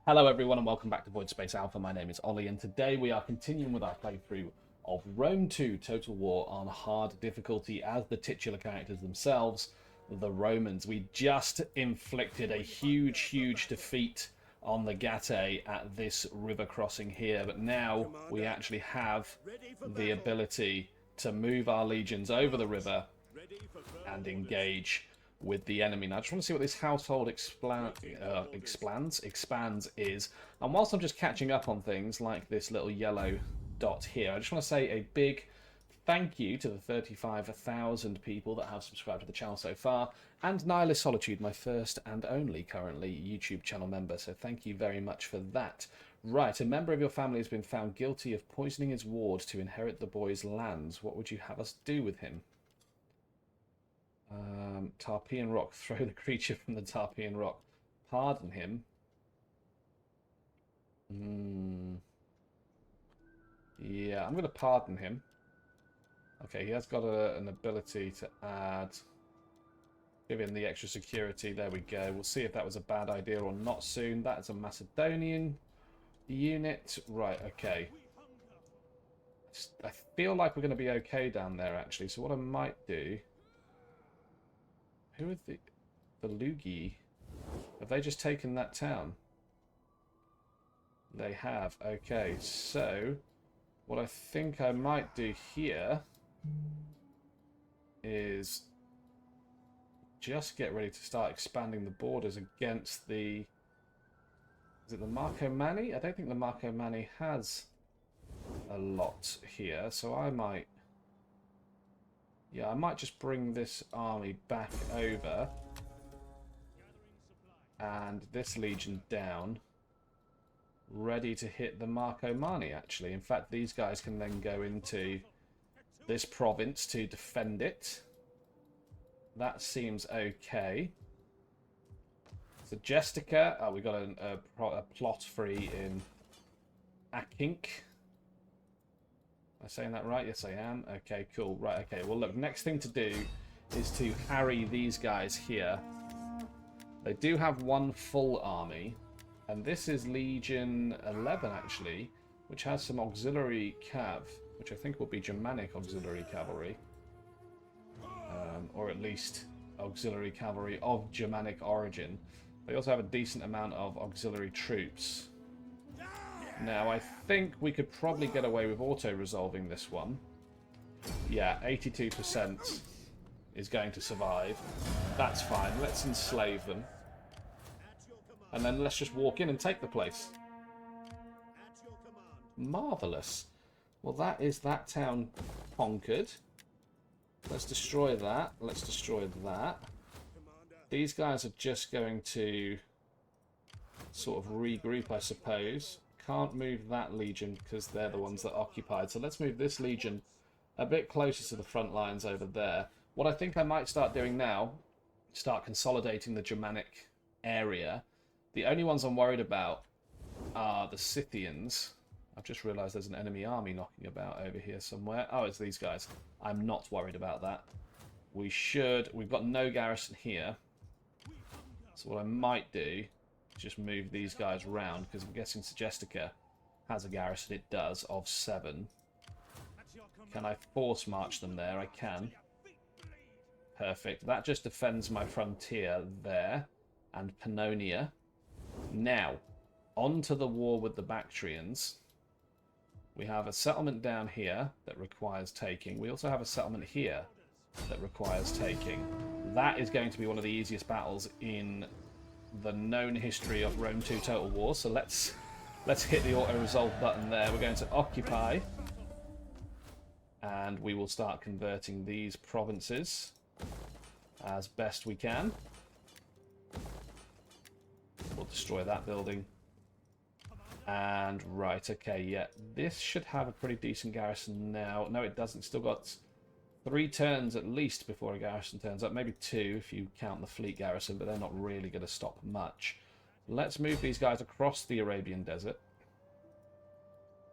Hello everyone and welcome back to Voidspace Alpha. My name is Ollie and today we are continuing with our playthrough of Rome 2 Total War on hard difficulty as the titular characters themselves, the Romans. We just inflicted a huge defeat on the Gatae at this river crossing here, but now we actually have the ability to move our legions over the river and engage with the enemy. Now I just want to see what this household expands is. And whilst I'm just catching up on things like this little yellow dot here, I just want to say a big thank you to the 35,000 people that have subscribed to the channel so far, and Nihilist Solitude, my first and only currently YouTube channel member, so thank you very much for that. Right, a member of your family has been found guilty of poisoning his ward to inherit the boy's lands. What would you have us do with him? Tarpeian Rock. Throw the creature from the Tarpeian Rock. Pardon him. Yeah, I'm going to pardon him. Okay, he has got an ability to add... Give him the extra security. There we go. We'll see if that was a bad idea or not soon. That is a Macedonian unit. Right, okay. I feel like we're going to be okay down there, actually. So what I might do... Who are the Lugi? Have they just taken that town? They have. Okay, so what I think I might do here is just get ready to start expanding the borders against the... Is it the Marcomanni? I don't think the Marcomanni has a lot here, so I might... Yeah, I might just bring this army back over and this legion down, ready to hit the Marcomanni, actually. In fact, these guys can then go into this province to defend it. That seems okay. So Gestica, we got a plot free in Akink. Am I saying that right? Yes, I am. Okay, cool. Right, okay. Well, look, next thing to do is to harry these guys here. They do have one full army, and this is Legion 11, actually, which has some auxiliary cav, which I think will be Germanic auxiliary cavalry. Or at least auxiliary cavalry of Germanic origin. They also have a decent amount of auxiliary troops. Now, I think we could probably get away with auto-resolving this one. Yeah, 82% is going to survive. That's fine. Let's enslave them. And then let's just walk in and take the place. Marvellous. Well, that is that town conquered. Let's destroy that. Let's destroy that. These guys are just going to sort of regroup, I suppose. Can't move that legion because they're the ones that occupied. So let's move this legion a bit closer to the front lines over there. What I think I might start doing now, start consolidating the Germanic area. The only ones I'm worried about are the Scythians. I've just realised there's an enemy army knocking about over here somewhere. Oh, it's these guys. I'm not worried about that. We've got no garrison here. So what I might do... just move these guys round, because I'm guessing Segestica has a garrison. It does, of 7. Can I force march them there? I can. Perfect. That just defends my frontier there, and Pannonia. Now, on to the war with the Bactrians. We have a settlement down here that requires taking. We also have a settlement here that requires taking. That is going to be one of the easiest battles in the known history of Rome 2 Total War. So let's hit the auto-resolve button there. We're going to occupy. And we will start converting these provinces as best we can. We'll destroy that building. And right, okay, yeah. This should have a pretty decent garrison now. No, it doesn't. Still got 3 turns at least before a garrison turns up. Maybe 2 if you count the fleet garrison, but they're not really going to stop much. Let's move these guys across the Arabian Desert.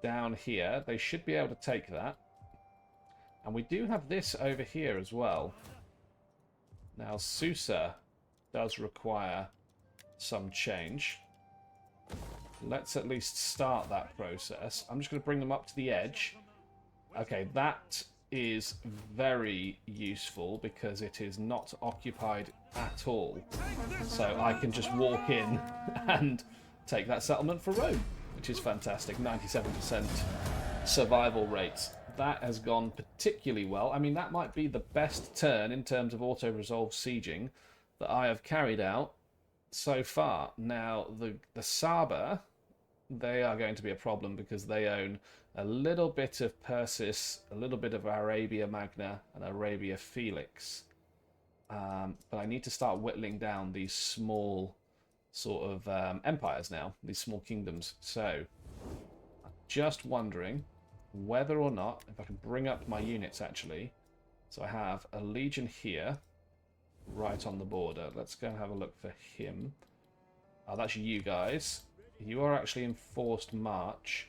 Down here. They should be able to take that. And we do have this over here as well. Now, Susa does require some change. Let's at least start that process. I'm just going to bring them up to the edge. Okay, that is very useful because it is not occupied at all. So I can just walk in and take that settlement for Rome, which is fantastic. 97% survival rate. That has gone particularly well. I mean, that might be the best turn in terms of auto-resolve sieging that I have carried out so far. Now, the Saba, they are going to be a problem because they own a little bit of Persis, a little bit of Arabia Magna, and Arabia Felix. But I need to start whittling down these small sort of empires now, these small kingdoms. So, just wondering whether or not, if I can bring up my units actually. So I have a legion here, right on the border. Let's go and have a look for him. Oh, that's you guys. You are actually in forced march.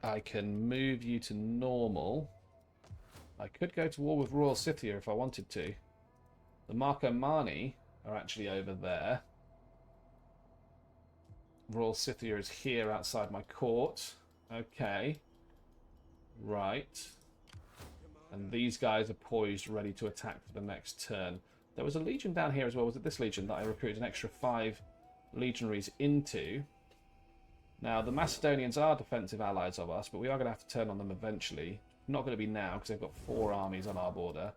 I can move you to normal. I could go to war with Royal Scythia if I wanted to. The Marcomanni are actually over there. Royal Scythia is here outside my court. Okay. Right. And these guys are poised, ready to attack for the next turn. There was a legion down here as well. Was it this legion that I recruited an extra 5 legionaries into? Now, the Macedonians are defensive allies of us, but we are going to have to turn on them eventually. Not going to be now, because they've got 4 armies on our border.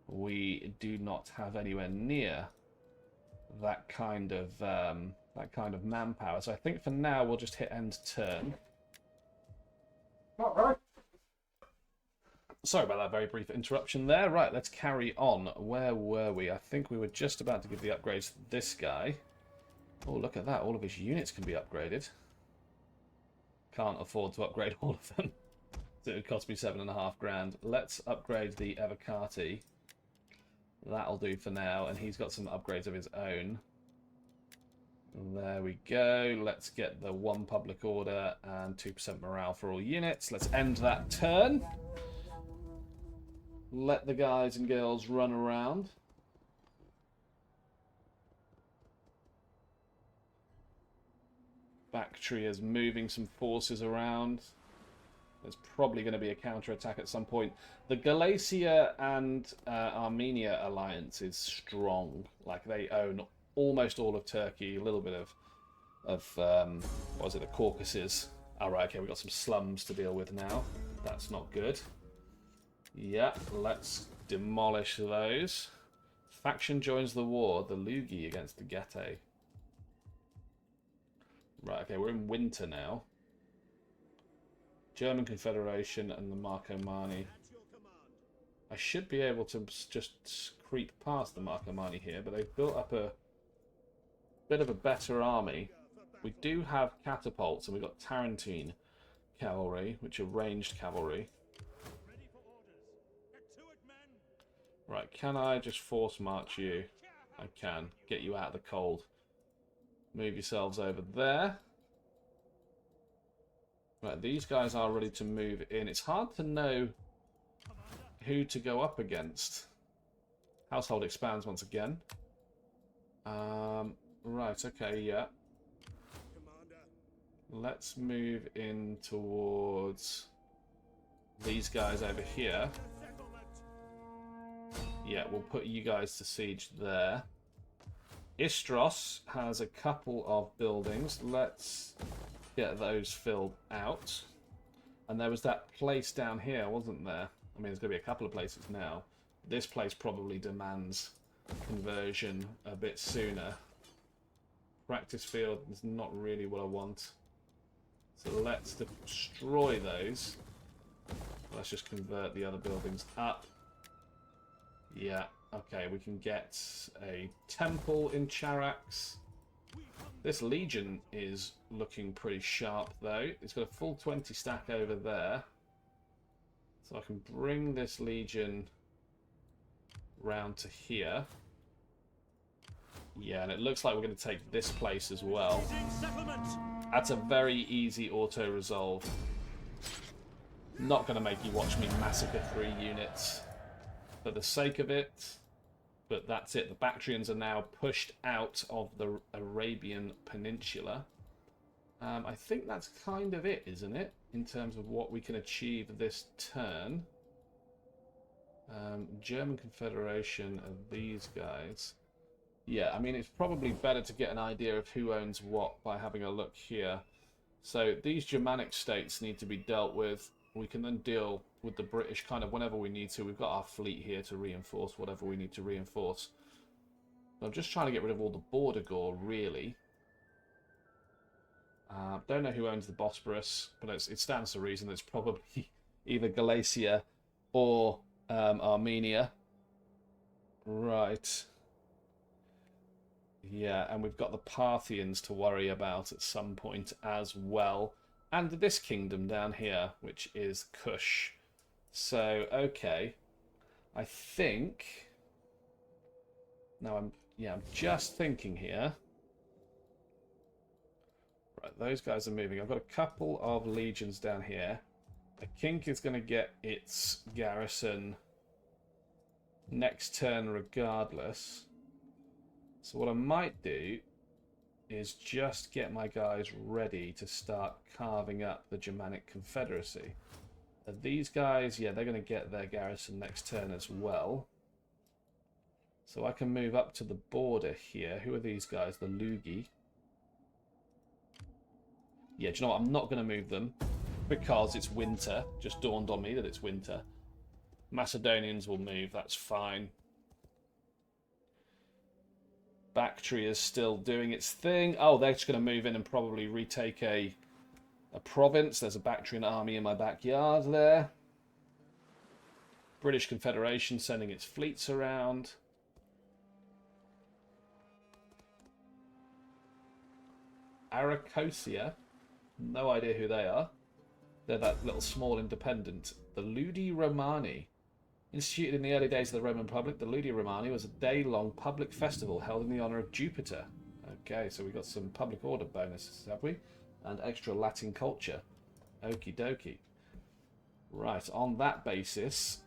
We do not have anywhere near that kind of manpower. So I think for now we'll just hit end turn. All right. Sorry about that very brief interruption there. Right, let's carry on. Where were we? I think we were just about to give the upgrades to this guy. Oh, look at that. All of his units can be upgraded. Can't afford to upgrade all of them. So it would cost me 7.5 grand. Let's upgrade the Evocati. That'll do for now. And he's got some upgrades of his own. There we go. Let's get the 1 public order and 2% morale for all units. Let's end that turn. Let the guys and girls run around. Bactria's moving some forces around. There's probably going to be a counterattack at some point. The Galatia and Armenia alliance is strong. Like, they own almost all of Turkey, a little bit of what was it, the Caucasus. All right, okay, we've got some slums to deal with now. That's not good. Yeah, let's demolish those. Faction joins the war, the Lugi against the Getae. Right, okay, we're in winter now. German Confederation and the Marcomanni. I should be able to just creep past the Marcomanni here, but they've built up a bit of a better army. We do have catapults, and we've got Tarentine cavalry, which are ranged cavalry. Right, can I just force march you? I can. Get you out of the cold. Move yourselves over there. Right, these guys are ready to move in. It's hard to know who to go up against. Household expands once again. Right, okay, yeah. Let's move in towards these guys over here. Yeah, we'll put you guys to siege there. Istros has a couple of buildings. Let's get those filled out. And there was that place down here, wasn't there? I mean, there's going to be a couple of places now. This place probably demands conversion a bit sooner. Practice field is not really what I want. So let's destroy those. Let's just convert the other buildings up. Yeah, okay, we can get a temple in Charax. This legion is looking pretty sharp, though. It's got a full 20 stack over there. So I can bring this legion round to here. Yeah, and it looks like we're going to take this place as well. That's a very easy auto-resolve. Not going to make you watch me massacre 3 units. For the sake of it, But that's it. The Bactrians are now pushed out of the Arabian Peninsula. I think that's kind of it, isn't it? In terms of what we can achieve this turn. German Confederation of these guys. Yeah, I mean, it's probably better to get an idea of who owns what by having a look here. So these Germanic states need to be dealt with. We can then deal with the British kind of whenever we need to. We've got our fleet here to reinforce whatever we need to reinforce. I'm just trying to get rid of all the border gore, really. Don't know who owns the Bosporus, but it stands to reason that it's probably either Galatia or Armenia. Right. Yeah, and we've got the Parthians to worry about at some point as well. And this kingdom down here, which is Kush. So, okay. I think... Now, I'm just thinking here. Right, those guys are moving. I've got a couple of legions down here. A kink is going to get its garrison next turn regardless. So what I might do is just get my guys ready to start carving up the Germanic Confederacy. These guys, yeah, they're going to get their garrison next turn as well. So I can move up to the border here. Who are these guys? The Lugi. Yeah, do you know what? I'm not going to move them because it's winter. Just dawned on me that it's winter. Macedonians will move, that's fine. Bactria is still doing its thing. Oh, they're just going to move in and probably retake a province. There's a Bactrian army in my backyard there. British Confederation sending its fleets around. Aracosia. No idea who they are. They're that little small independent. The Ludi Romani. Instituted in the early days of the Roman Republic, the Ludi Romani was a day-long public festival held in the honour of Jupiter. Okay, so we got some public order bonuses, have we? And extra Latin culture. Okie dokie. Right, on that basis,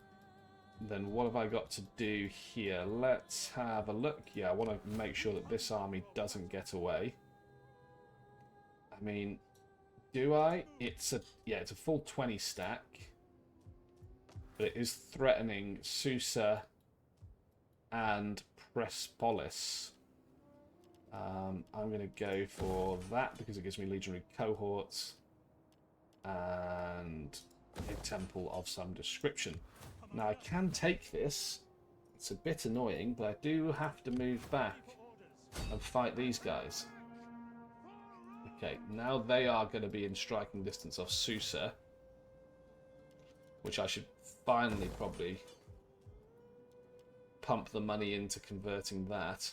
then what have I got to do here? Let's have a look. Yeah, I want to make sure that this army doesn't get away. I mean, do I? It's a full 20 stack. But it is threatening Susa and Prespolis. I'm going to go for that because it gives me legionary cohorts and a temple of some description. Now I can take this. It's a bit annoying, but I do have to move back and fight these guys. Okay, now they are going to be in striking distance of Susa, which I should finally probably pump the money into converting that.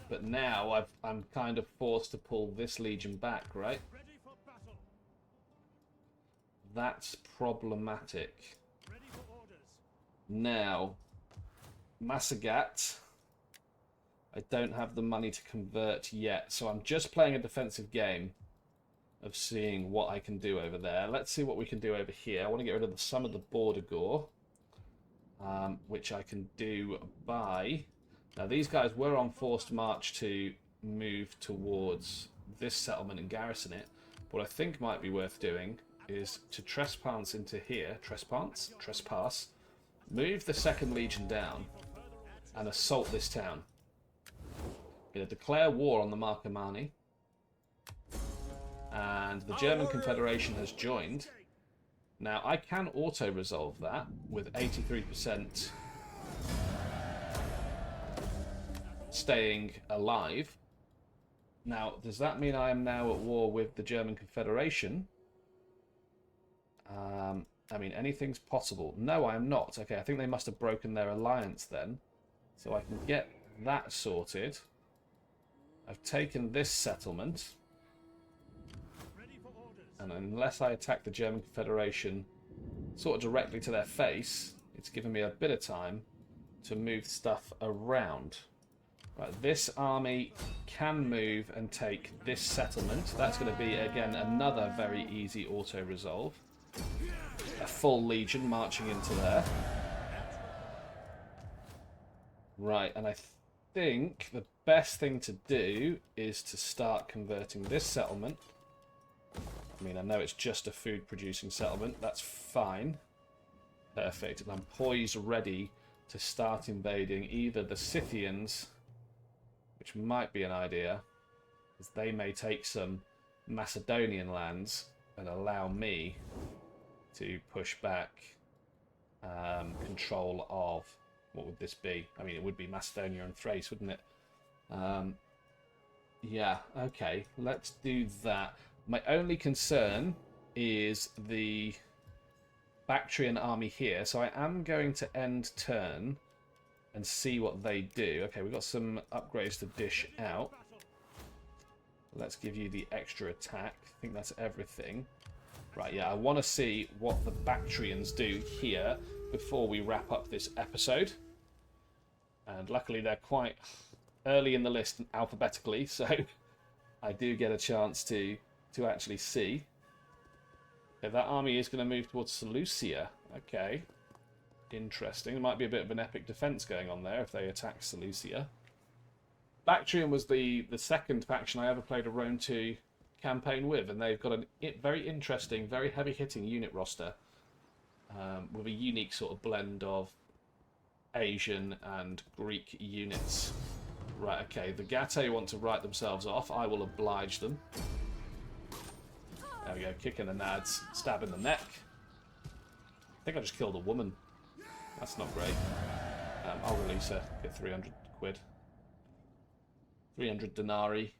But now I'm kind of forced to pull this legion back, right? That's problematic. Now, Masagat, I don't have the money to convert yet, so I'm just playing a defensive game of seeing what I can do over there. Let's see what we can do over here. I want to get rid of some of the border gore, which I can do by... Now, these guys were on forced march to move towards this settlement and garrison it. What I think might be worth doing is to trespass into here. Trespass. Move the 2nd Legion down and assault this town. I'm going to declare war on the Marcomanni. And the German Confederation has joined. Now, I can auto-resolve that with 83% staying alive. Now, does that mean I am now at war with the German Confederation? I mean, anything's possible. No, I am not. Okay, I think they must have broken their alliance then. So I can get that sorted. I've taken this settlement. And unless I attack the German Confederation sort of directly to their face, it's given me a bit of time to move stuff around. Right, this army can move and take this settlement. That's going to be, again, another very easy auto-resolve. a full legion marching into there. Right, and I think the best thing to do is to start converting this settlement. I mean, I know it's just a food-producing settlement. That's fine. Perfect. And I'm poised, ready to start invading either the Scythians, which might be an idea, because they may take some Macedonian lands and allow me to push back control of, what would this be? I mean, it would be Macedonia and Thrace, wouldn't it? Yeah, okay, let's do that. My only concern is the Bactrian army here, so I am going to end turn and see what they do. Okay, we've got some upgrades to dish out. Let's give you the extra attack. I think that's everything. Right, yeah, I want to see what the Bactrians do here before we wrap up this episode. And luckily they're quite early in the list alphabetically, so I do get a chance to actually see. Okay, that army is going to move towards Seleucia. Okay, interesting. There might be a bit of an epic defense going on there if they attack Seleucia. Bactrian was the second faction I ever played a Rome 2 campaign with, and they've got a very interesting, very heavy-hitting unit roster with a unique sort of blend of Asian and Greek units. Right, okay, the Gate want to write themselves off. I will oblige them. There we go, kicking the nads, stabbing the neck. I think I just killed a woman. That's not great. I'll release her, get 300 quid. 300 denarii.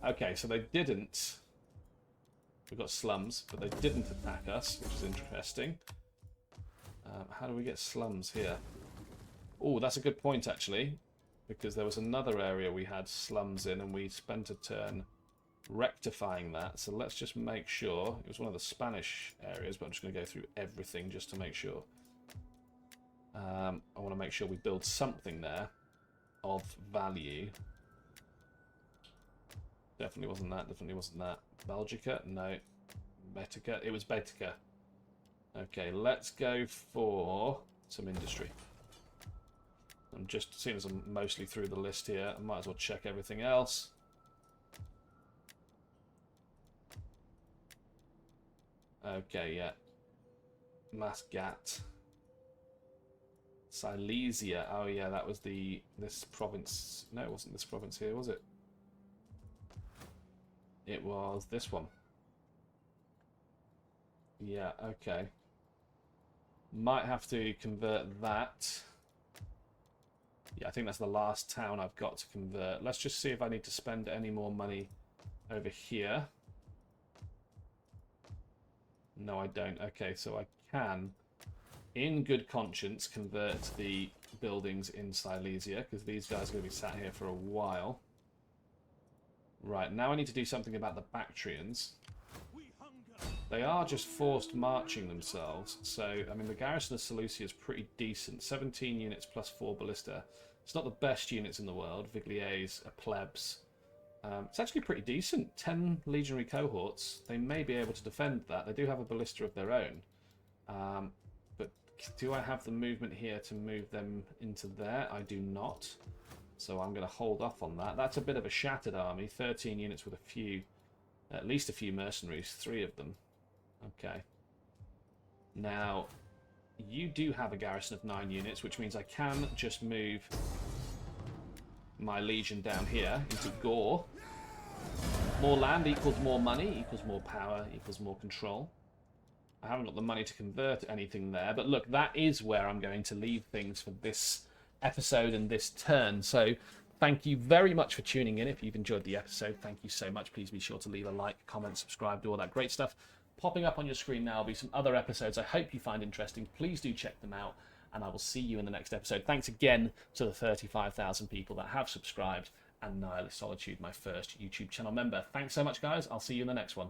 Okay, so they didn't. We've got slums, but they didn't attack us, which is interesting. How do we get slums here? Oh, that's a good point, actually, because there was another area we had slums in, and we spent a turn rectifying that. So let's just make sure. It was one of the Spanish areas, but I'm just going to go through everything just to make sure. I want to make sure we build something there of value. Definitely wasn't that. Definitely wasn't that. Belgica? No. Betica? It was Betica. Okay, let's go for some industry. I'm just, seeing as I'm mostly through the list here, I might as well check everything else. Okay, yeah. Masgat. Silesia. Oh yeah, that was this province. No, it wasn't this province here, was it? It was this one. Yeah, okay. Might have to convert that. Yeah, I think that's the last town I've got to convert. Let's just see if I need to spend any more money over here. No, I don't. Okay, so I can, in good conscience, convert the buildings in Silesia, because these guys are going to be sat here for a while. Right, now I need to do something about the Bactrians. They are just forced marching themselves, so, I mean, the garrison of Seleucia is pretty decent. 17 units plus 4 ballista. It's not the best units in the world. Vigliers are plebs. It's actually pretty decent. 10 legionary cohorts. They may be able to defend that. They do have a ballista of their own. But do I have the movement here to move them into there? I do not. So I'm going to hold off on that. That's a bit of a shattered army. 13 units with a few, at least a few mercenaries. 3 of them. Okay. Now, you do have a garrison of 9 units, which means I can just move my legion down here into Gore. More land equals more money, equals more power, equals more control. I haven't got the money to convert anything there, but look, that is where I'm going to leave things for this episode and this turn. So thank you very much for tuning in. If you've enjoyed the episode, thank you so much. Please be sure to leave a like, comment, subscribe, do all that great stuff. Popping up on your screen now will be some other episodes I hope you find interesting. Please do check them out, and I will see you in the next episode. Thanks again to the 35,000 people that have subscribed, and Nihilist Solitude, my first YouTube channel member. Thanks so much, guys. I'll see you in the next one.